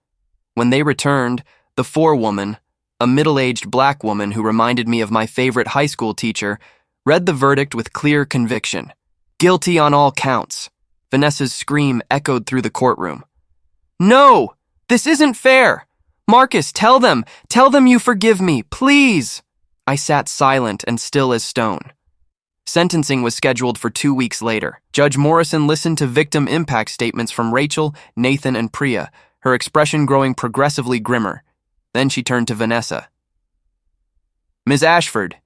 When they returned, the forewoman, a middle-aged black woman who reminded me of my favorite high school teacher, read the verdict with clear conviction. "Guilty on all counts." Vanessa's scream echoed through the courtroom. "No! This isn't fair! Marcus, tell them you forgive me, please!" I sat silent and still as stone. Sentencing was scheduled for 2 weeks later. Judge Morrison listened to victim impact statements from Rachel, Nathan, and Priya, her expression growing progressively grimmer. Then she turned to Vanessa. "Ms. Ashford,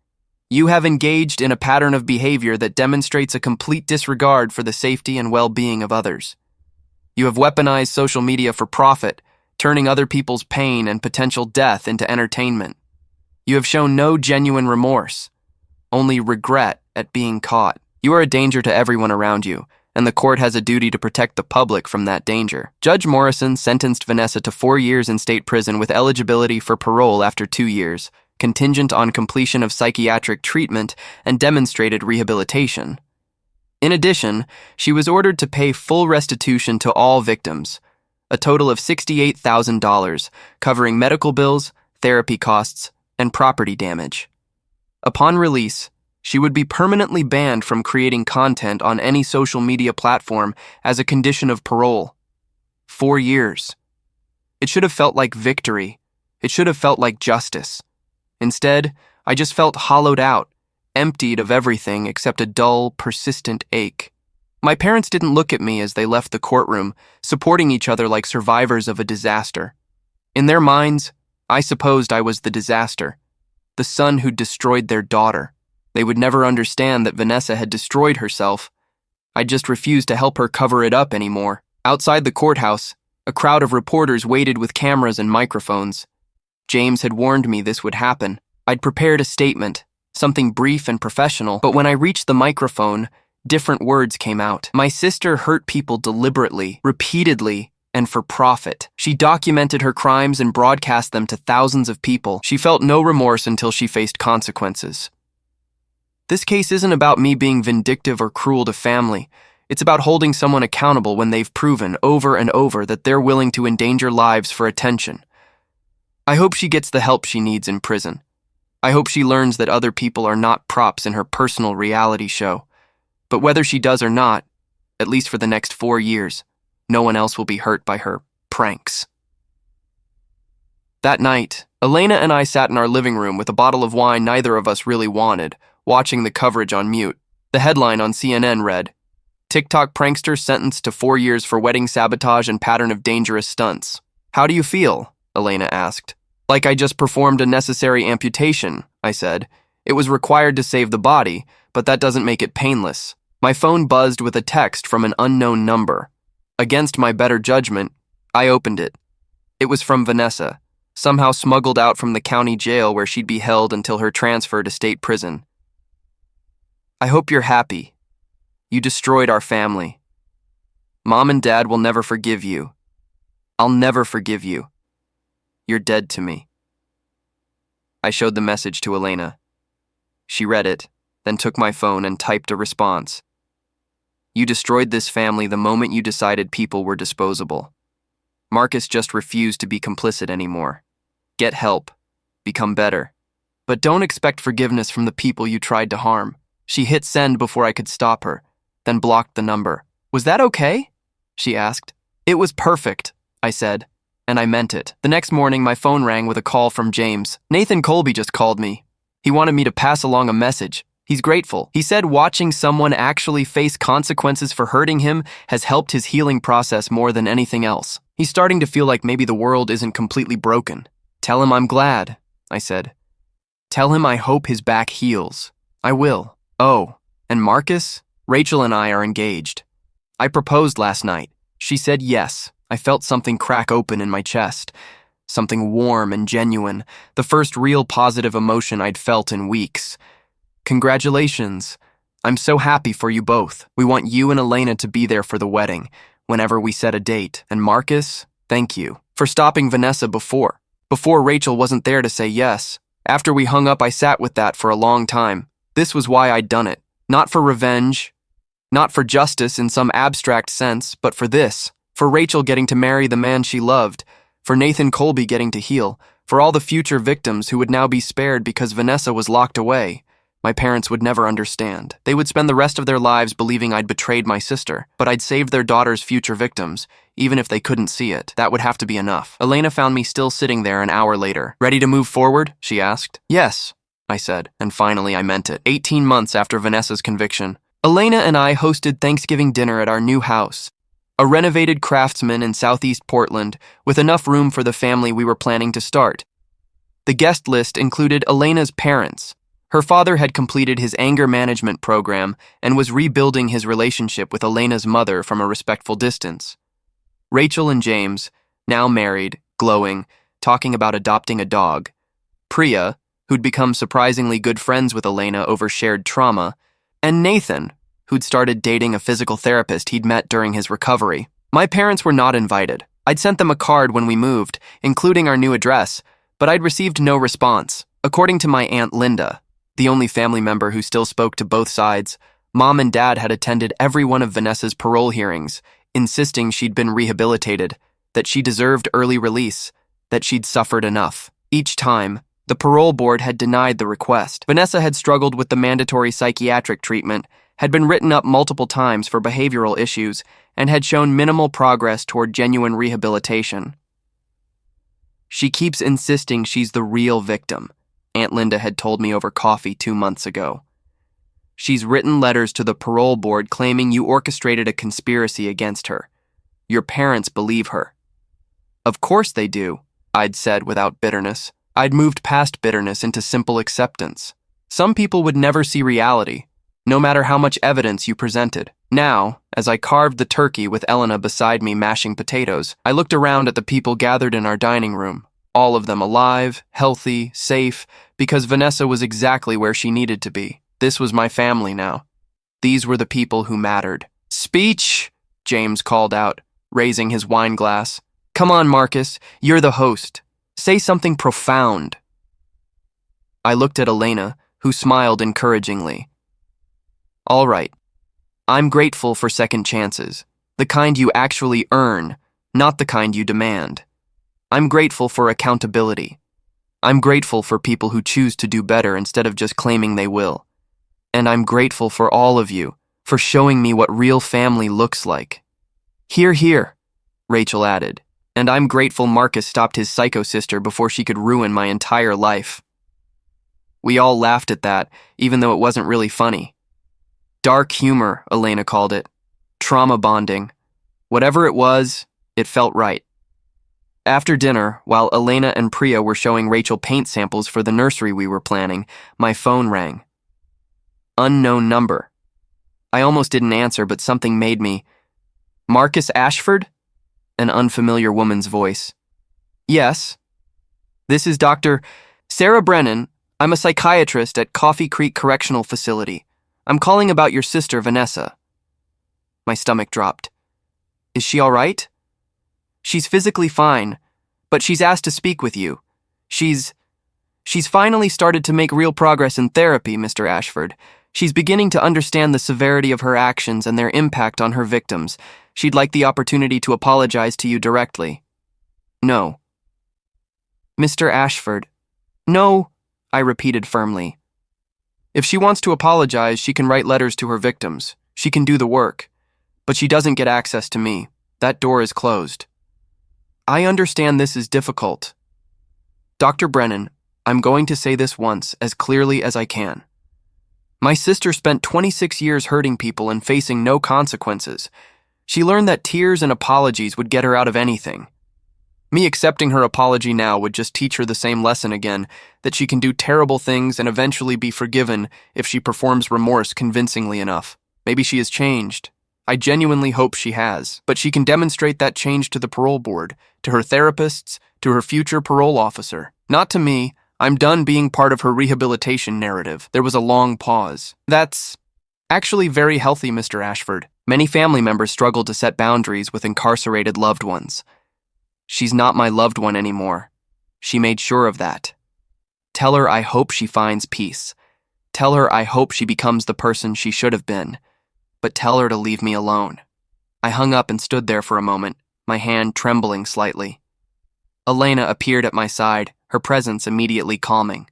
you have engaged in a pattern of behavior that demonstrates a complete disregard for the safety and well-being of others. You have weaponized social media for profit, turning other people's pain and potential death into entertainment. You have shown no genuine remorse, only regret at being caught. You are a danger to everyone around you, and the court has a duty to protect the public from that danger." Judge Morrison sentenced Vanessa to 4 years in state prison with eligibility for parole after 2 years, contingent on completion of psychiatric treatment and demonstrated rehabilitation. In addition, she was ordered to pay full restitution to all victims, a total of $68,000, covering medical bills, therapy costs, and property damage. Upon release, she would be permanently banned from creating content on any social media platform as a condition of parole. 4 years. It should have felt like victory. It should have felt like justice. Instead, I just felt hollowed out, emptied of everything except a dull, persistent ache. My parents didn't look at me as they left the courtroom, supporting each other like survivors of a disaster. In their minds, I supposed I was the disaster, the son who destroyed their daughter. They would never understand that Vanessa had destroyed herself. I just refused to help her cover it up anymore. Outside the courthouse, a crowd of reporters waited with cameras and microphones. James had warned me this would happen. I'd prepared a statement, something brief and professional, but when I reached the microphone, different words came out. My sister hurt people deliberately, repeatedly, and for profit. She documented her crimes and broadcast them to thousands of people. She felt no remorse until she faced consequences. This case isn't about me being vindictive or cruel to family. It's about holding someone accountable when they've proven over and over that they're willing to endanger lives for attention. I hope she gets the help she needs in prison. I hope she learns that other people are not props in her personal reality show. But whether she does or not, at least for the next 4 years, no one else will be hurt by her pranks. That night, Elena and I sat in our living room with a bottle of wine neither of us really wanted, watching the coverage on mute. The headline on CNN read, "TikTok prankster sentenced to 4 years for wedding sabotage and pattern of dangerous stunts." "How do you feel?" Elena asked. "Like I just performed a necessary amputation," I said. "It was required to save the body, but that doesn't make it painless." My phone buzzed with a text from an unknown number. Against my better judgment, I opened it. It was from Vanessa, somehow smuggled out from the county jail where she'd be held until her transfer to state prison. "I hope you're happy. You destroyed our family. Mom and Dad will never forgive you. I'll never forgive you. You're dead to me." I showed the message to Elena. She read it, then took my phone and typed a response. "You destroyed this family the moment you decided people were disposable. Marcus just refused to be complicit anymore. Get help. Become better. But don't expect forgiveness from the people you tried to harm." She hit send before I could stop her, then blocked the number. "Was that okay?" she asked. "It was perfect," I said, and I meant it. The next morning, my phone rang with a call from James. "Nathan Colby just called me. He wanted me to pass along a message. He's grateful. He said watching someone actually face consequences for hurting him has helped his healing process more than anything else. He's starting to feel like maybe the world isn't completely broken." "Tell him I'm glad," I said. "Tell him I hope his back heals." "I will." "Oh, and Marcus? Rachel and I are engaged. I proposed last night. She said yes." I felt something crack open in my chest. Something warm and genuine, the first real positive emotion I'd felt in weeks. "Congratulations. I'm so happy for you both. We want you and Elena to be there for the wedding, whenever we set a date. And Marcus, thank you for stopping Vanessa before Rachel wasn't there to say yes. After we hung up, I sat with that for a long time. This was why I'd done it. Not for revenge, not for justice in some abstract sense, but for this. For Rachel getting to marry the man she loved, for Nathan Colby getting to heal, for all the future victims who would now be spared because Vanessa was locked away. My parents would never understand. They would spend the rest of their lives believing I'd betrayed my sister, but I'd saved their daughter's future victims, even if they couldn't see it. That would have to be enough. Elena found me still sitting there an hour later. "Ready to move forward?" she asked. "Yes," I said, and finally I meant it. 18 months after Vanessa's conviction, Elena and I hosted Thanksgiving dinner at our new house, a renovated Craftsman in southeast Portland, with enough room for the family we were planning to start. The guest list included Elena's parents. Her father had completed his anger management program and was rebuilding his relationship with Elena's mother from a respectful distance. Rachel and James, now married, glowing, talking about adopting a dog. Priya, who'd become surprisingly good friends with Elena over shared trauma, and Nathan, who'd started dating a physical therapist he'd met during his recovery. My parents were not invited. I'd sent them a card when we moved, including our new address, but I'd received no response. According to my Aunt Linda, the only family member who still spoke to both sides, Mom and Dad had attended every one of Vanessa's parole hearings, insisting she'd been rehabilitated, that she deserved early release, that she'd suffered enough. Each time, the parole board had denied the request. Vanessa had struggled with the mandatory psychiatric treatment, had been written up multiple times for behavioral issues, and had shown minimal progress toward genuine rehabilitation. She keeps insisting she's the real victim, Aunt Linda had told me over coffee 2 months ago. She's written letters to the parole board claiming you orchestrated a conspiracy against her. Your parents believe her. Of course they do, I'd said without bitterness. I'd moved past bitterness into simple acceptance. Some people would never see reality, no matter how much evidence you presented. Now, as I carved the turkey with Elena beside me mashing potatoes, I looked around at the people gathered in our dining room, all of them alive, healthy, safe, because Vanessa was exactly where she needed to be. This was my family now. These were the people who mattered. "Speech!" James called out, raising his wine glass. "Come on, Marcus, you're the host. Say something profound." I looked at Elena, who smiled encouragingly. All right. I'm grateful for second chances, the kind you actually earn, not the kind you demand. I'm grateful for accountability. I'm grateful for people who choose to do better instead of just claiming they will. And I'm grateful for all of you, for showing me what real family looks like. Hear, hear, Rachel added. And I'm grateful Marcus stopped his psycho sister before she could ruin my entire life. We all laughed at that, even though it wasn't really funny. Dark humor, Elena called it. Trauma bonding. Whatever it was, it felt right. After dinner, while Elena and Priya were showing Rachel paint samples for the nursery we were planning, my phone rang. Unknown number. I almost didn't answer, but something made me. Marcus Ashford? An unfamiliar woman's voice. Yes. This is Dr. Sarah Brennan. I'm a psychiatrist at Coffee Creek Correctional Facility. I'm calling about your sister, Vanessa. My stomach dropped. Is she all right? She's physically fine, but she's asked to speak with you. She's finally started to make real progress in therapy, Mr. Ashford. She's beginning to understand the severity of her actions and their impact on her victims. She'd like the opportunity to apologize to you directly. No. Mr. Ashford. No, I repeated firmly. If she wants to apologize, she can write letters to her victims. She can do the work. But she doesn't get access to me. That door is closed. I understand this is difficult. Dr. Brennan, I'm going to say this once as clearly as I can. My sister spent 26 years hurting people and facing no consequences. She learned that tears and apologies would get her out of anything. Me accepting her apology now would just teach her the same lesson again, that she can do terrible things and eventually be forgiven if she performs remorse convincingly enough. Maybe she has changed. I genuinely hope she has, but she can demonstrate that change to the parole board, to her therapists, to her future parole officer. Not to me. I'm done being part of her rehabilitation narrative. There was a long pause. That's actually very healthy, Mr. Ashford. Many family members struggle to set boundaries with incarcerated loved ones. She's not my loved one anymore. She made sure of that. Tell her I hope she finds peace. Tell her I hope she becomes the person she should have been. But tell her to leave me alone. I hung up and stood there for a moment, my hand trembling slightly. Elena appeared at my side, her presence immediately calming.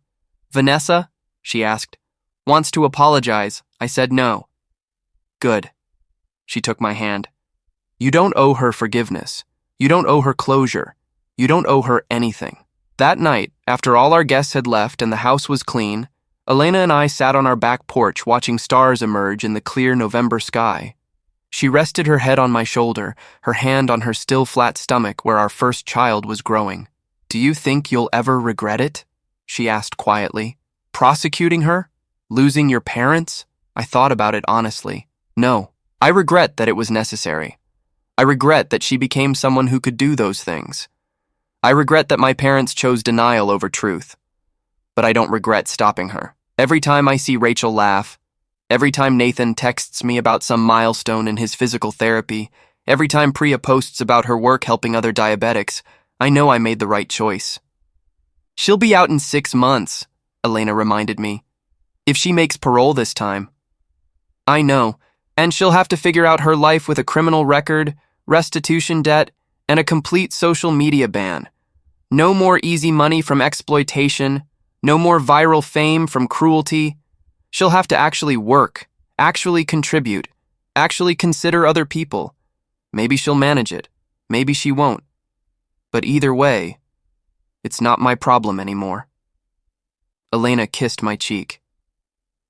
Vanessa, she asked, wants to apologize. I said no. Good. She took my hand. You don't owe her forgiveness. You don't owe her closure. You don't owe her anything. That night, after all our guests had left and the house was clean, Elena and I sat on our back porch watching stars emerge in the clear November sky. She rested her head on my shoulder, her hand on her still flat stomach where our first child was growing. Do you think you'll ever regret it? She asked quietly. Prosecuting her? Losing your parents? I thought about it honestly. No. I regret that it was necessary. I regret that she became someone who could do those things. I regret that my parents chose denial over truth. But I don't regret stopping her. Every time I see Rachel laugh, every time Nathan texts me about some milestone in his physical therapy, every time Priya posts about her work helping other diabetics, I know I made the right choice. She'll be out in 6 months, Elena reminded me. If she makes parole this time. I know, and she'll have to figure out her life with a criminal record, restitution debt, and a complete social media ban. No more easy money from exploitation. No more viral fame from cruelty. She'll have to actually work, actually contribute, actually consider other people. Maybe she'll manage it. Maybe she won't. But either way, it's not my problem anymore. Elena kissed my cheek.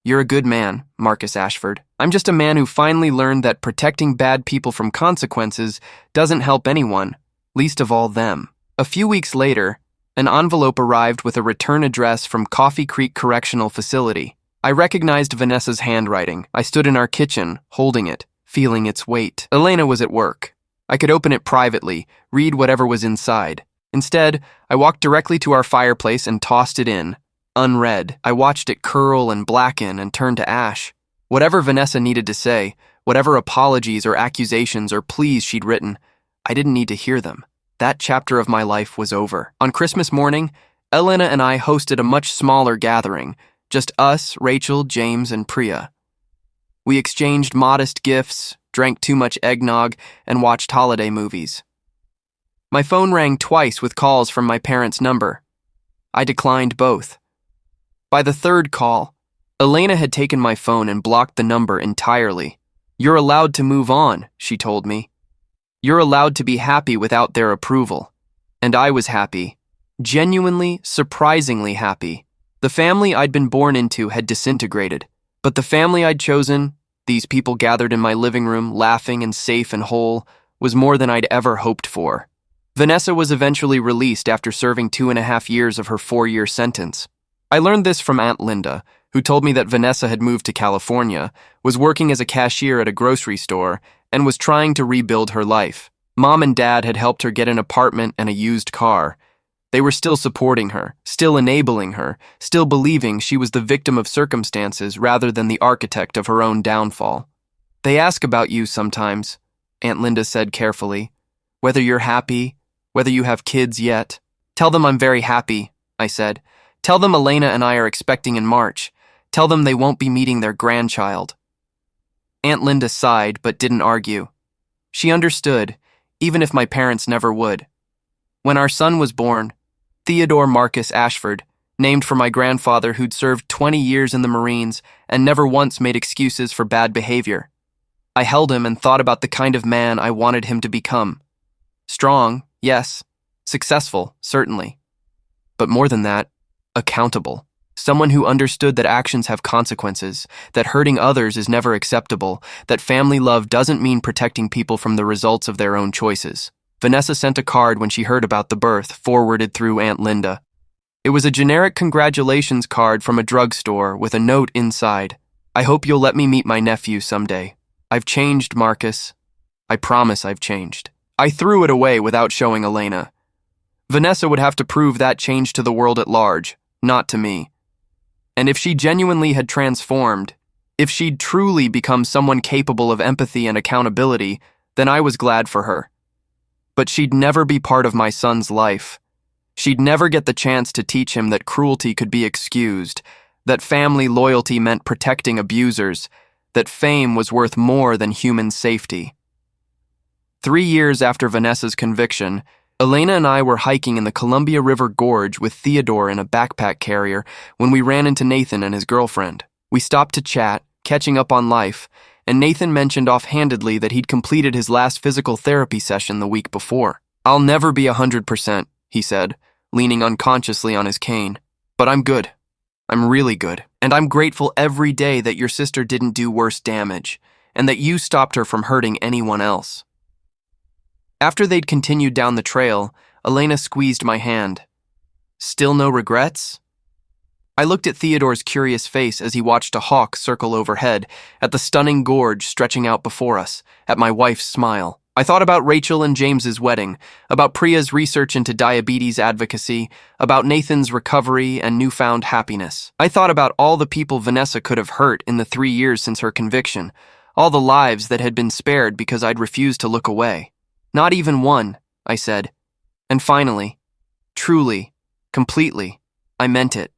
You're a good man, Marcus Ashford. I'm just a man who finally learned that protecting bad people from consequences doesn't help anyone, least of all them. A few weeks later, an envelope arrived with a return address from Coffee Creek Correctional Facility. I recognized Vanessa's handwriting. I stood in our kitchen, holding it, feeling its weight. Elena was at work. I could open it privately, read whatever was inside. Instead, I walked directly to our fireplace and tossed it in. Unread, I watched it curl and blacken and turn to ash. Whatever Vanessa needed to say, whatever apologies or accusations or pleas she'd written, I didn't need to hear them. That chapter of my life was over. On Christmas morning, Elena and I hosted a much smaller gathering, just us, Rachel, James, and Priya. We exchanged modest gifts, drank too much eggnog, and watched holiday movies. My phone rang twice with calls from my parents' number. I declined both. By the third call, Elena had taken my phone and blocked the number entirely. "You're allowed to move on," she told me. "You're allowed to be happy without their approval." And I was happy. Genuinely, surprisingly happy. The family I'd been born into had disintegrated, but the family I'd chosen, these people gathered in my living room, laughing and safe and whole, was more than I'd ever hoped for. Vanessa was eventually released after serving 2.5 years of her 4-year sentence. I learned this from Aunt Linda, who told me that Vanessa had moved to California, was working as a cashier at a grocery store, and was trying to rebuild her life. Mom and Dad had helped her get an apartment and a used car. They were still supporting her, still enabling her, still believing she was the victim of circumstances rather than the architect of her own downfall. "They ask about you sometimes," Aunt Linda said carefully. "Whether you're happy, whether you have kids yet." "Tell them I'm very happy," I said. "Tell them Elena and I are expecting in March. Tell them they won't be meeting their grandchild." Aunt Linda sighed but didn't argue. She understood, even if my parents never would. When our son was born, Theodore Marcus Ashford, named for my grandfather who'd served 20 years in the Marines and never once made excuses for bad behavior, I held him and thought about the kind of man I wanted him to become. Strong, yes. Successful, certainly. But more than that, accountable. Someone who understood that actions have consequences, that hurting others is never acceptable, that family love doesn't mean protecting people from the results of their own choices. Vanessa sent a card when she heard about the birth, forwarded through Aunt Linda. It was a generic congratulations card from a drugstore with a note inside. "I hope you'll let me meet my nephew someday. I've changed, Marcus. I promise I've changed." I threw it away without showing Elena. Vanessa would have to prove that change to the world at large, not to me. And if she genuinely had transformed, if she'd truly become someone capable of empathy and accountability, then I was glad for her. But she'd never be part of my son's life. She'd never get the chance to teach him that cruelty could be excused, that family loyalty meant protecting abusers, that fame was worth more than human safety. 3 years after Vanessa's conviction, Elena and I were hiking in the Columbia River Gorge with Theodore in a backpack carrier when we ran into Nathan and his girlfriend. We stopped to chat, catching up on life, and Nathan mentioned offhandedly that he'd completed his last physical therapy session the week before. "I'll never be 100%, he said, leaning unconsciously on his cane. "But I'm good. I'm really good. And I'm grateful every day that your sister didn't do worse damage, and that you stopped her from hurting anyone else." After they'd continued down the trail, Elena squeezed my hand. "Still no regrets?" I looked at Theodore's curious face as he watched a hawk circle overhead, at the stunning gorge stretching out before us, at my wife's smile. I thought about Rachel and James's wedding, about Priya's research into diabetes advocacy, about Nathan's recovery and newfound happiness. I thought about all the people Vanessa could have hurt in the 3 years since her conviction, all the lives that had been spared because I'd refused to look away. "Not even one," I said. And finally, truly, completely, I meant it.